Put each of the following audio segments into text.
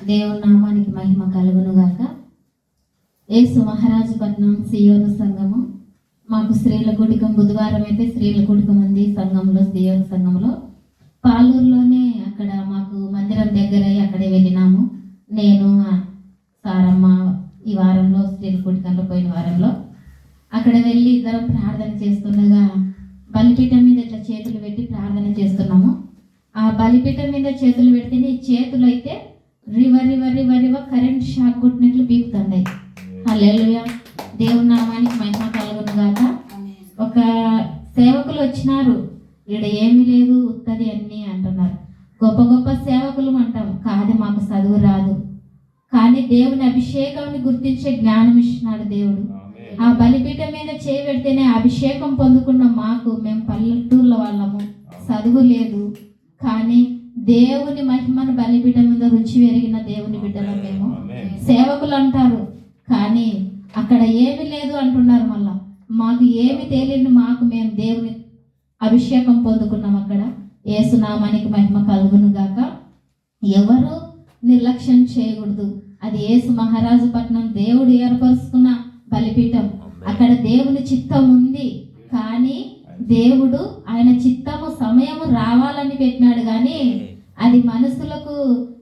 దేవుని నామానికి మహిమ కలుగును గాక. యేసు మహారాజపట్నం సియోను సంఘము, మాకు స్త్రీల కూడికం బుధవారం అయితే స్త్రీల కూడికం ఉంది సంఘంలో, సియోను సంఘంలో. పాలూరులోనే అక్కడ మాకు మందిరం దగ్గర అక్కడే వెళ్ళినాము. నేను సారమ్మ ఈ వారంలో స్త్రీల కూడికంలో పోయిన వారంలో అక్కడ వెళ్ళి ఇద్దరం ప్రార్థన చేస్తుండగా బలిపీఠం మీద ఇట్లా చేతులు పెట్టి ప్రార్థన చేస్తున్నాము. ఆ బలిపీఠం మీద చేతులు పెడితేనే ఈ చేతులు అయితే రివ కరెంట్ షాక్ కొట్టినట్లు పీకుతున్నాయి. హల్లెలూయా, దేవుని నామానికి మహిమ కలుగును గాక. ఒక సేవకులు వచ్చినారు, ఇక్కడ ఏమీ లేదు ఉత్తది అన్నీ అంటున్నారు. గొప్ప గొప్ప సేవకులు అంటాం, కాదు మాకు చదువు రాదు, కానీ దేవుని అభిషేకాన్ని గుర్తించే జ్ఞానం ఇచ్చినాడు దేవుడు. ఆ బలిపీఠం మీద చేయబెడితేనే అభిషేకం పొందుకున్న మాకు, మేము పల్లెటూర్ల వాళ్ళము, చదువు లేదు, కానీ దేవుని మహిమను బలిపీఠం మీద రుచి పెరిగిన దేవుని బిడ్డలం మేము. సేవకులు అంటారు, కానీ అక్కడ ఏమి లేదు అంటున్నారు. మళ్ళా మాకు ఏమి తెలియని మాకు, మేము దేవుని అభిషేకం పొందుకున్నాం అక్కడ. యేసునామానికి మహిమ కలుగును గాక. ఎవరు నిర్లక్ష్యం చేయకూడదు. అది యేసు మహారాజపట్నం దేవుడు ఏర్పరుచుకున్న బలిపీఠం. అక్కడ దేవుని చిత్తం ఉంది, కానీ దేవుడు ఆయన చిత్తము సమయము రావాలని పెట్టినాడు, కానీ అది మనుషులకు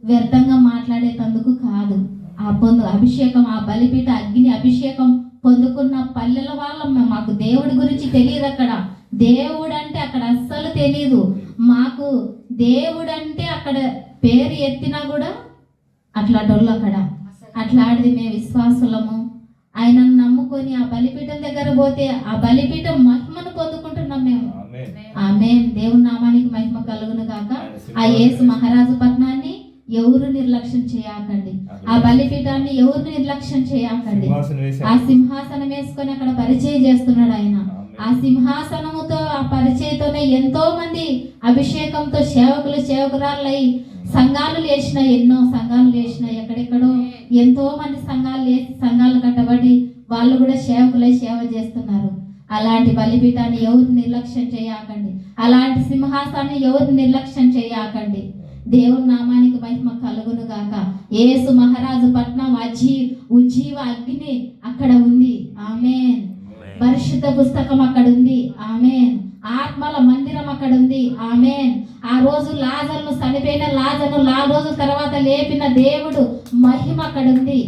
వ్యర్థంగా మాట్లాడేటందుకు కాదు. ఆ అభిషేకం, ఆ బలిపీఠ అగ్ని అభిషేకం పొందుకున్న పల్లెల వాళ్ళం మాకు దేవుడి గురించి తెలియదు. అక్కడ దేవుడు అంటే అక్కడ అస్సలు తెలియదు మాకు. దేవుడు అంటే అక్కడ పేరు ఎత్తినా కూడా అట్లాంటోళ్ళు అక్కడ అట్లాంటిది. మేము విశ్వాసులము, ఆయనను నమ్ముకొని ఆ బలిపీఠం దగ్గర పోతే ఆ బలిపీఠం మహిమను పొందుకుంటున్నాం మేము. ఆమేన్. దేవుని నామానికి మహిమ కలుగును గాక. ఆ యేసు మహారాజు పట్నాన్ని ఎవరు నిర్లక్ష్యం చేయకండి, ఆ బలిపీఠాన్ని ఎవరు నిర్లక్ష్యం చేయకండి. ఆ సింహాసనం వేసుకొని అక్కడ పరిచయం చేస్తున్నాడు ఆయన. ఆ సింహాసనముతో, ఆ పరిచయతోనే ఎంతో మంది అభిషేకంతో సేవకులు సేవకురాళ్ళై సంఘాలు లేచినాయి, ఎన్నో సంఘాలు లేచినాయి. ఎక్కడెక్కడో ఎంతో మంది సంఘాలు లేచి సంఘాలు కట్టబడి వాళ్ళు కూడా సేవకులై సేవ చేస్తున్నారు. అలాంటి బలిపీఠాన్ని ఎవరు నిర్లక్ష్యం చేయకండి, అలాంటి సింహాసాన్ని ఎవరు నిర్లక్ష్యం చేయకండి. దేవుని నామానికి మహిమ కలుగును గాక. యేసు మహారాజు పట్నం ఉజ్జీవ అగ్ని అక్కడ ఉంది. ఆమేన్. పరిశుద్ధ పుస్తకం అక్కడ ఉంది. ఆమేన్. ఆత్మల మందిరం అక్కడ ఉంది. ఆమేన్. ఆ రోజు లాజరును, చనిపోయిన లాజరును 4 రోజుల తర్వాత లేపిన దేవుడు మహిమ అక్కడ ఉంది.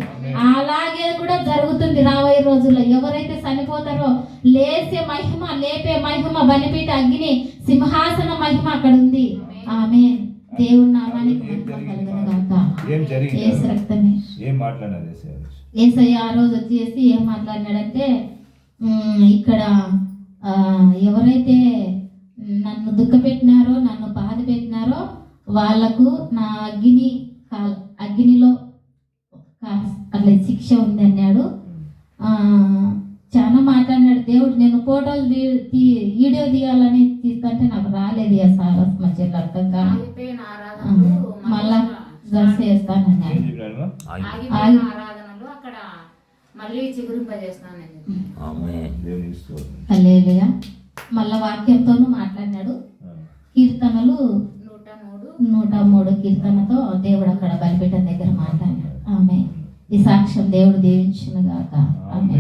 అలాగే కూడా జరుగుతుంది రాబోయే రోజుల్లో. ఎవరైతే చనిపోతారో లేపే మహిమ బలిపీఠ అగ్ని సింహాసన మహిమ అక్కడ ఉంది. ఆమేన్. దేవుని నామానికి మహిమ కలుగును గాక. యేసు రక్తమే. యేసయ్య ఆ రోజు వచ్చేసి ఏం మాట్లాడినాడంటే, ఇక్కడ ఎవరైతే నన్ను దుఃఖపెట్టినారో, నన్ను బాధ పెట్టినారో వాళ్ళకు నా అగ్నిలో అట్లా శిక్ష ఉంది అన్నాడు. చాలా మాట్లాడినాడు దేవుడు. నేను ఫోటోలు వీడియో తీయాలని తీస్తుంటే నాకు రాలేదు ఆ సారస్ మధ్యలో అర్థం కాదు. మళ్ళా డ్రెస్ వేస్తానన్నాడు. హల్లెలూయా. మళ్ళా వాక్యంతోనూ మాట్లాడినాడు. కీర్తనలు 103 కీర్తనతో దేవుడు అక్కడ బలిపీఠం దగ్గర మాట్లాడినాడు. ఆమె ఈ సాక్ష్యం దేవుడు దీవించును గాక. ఆమె.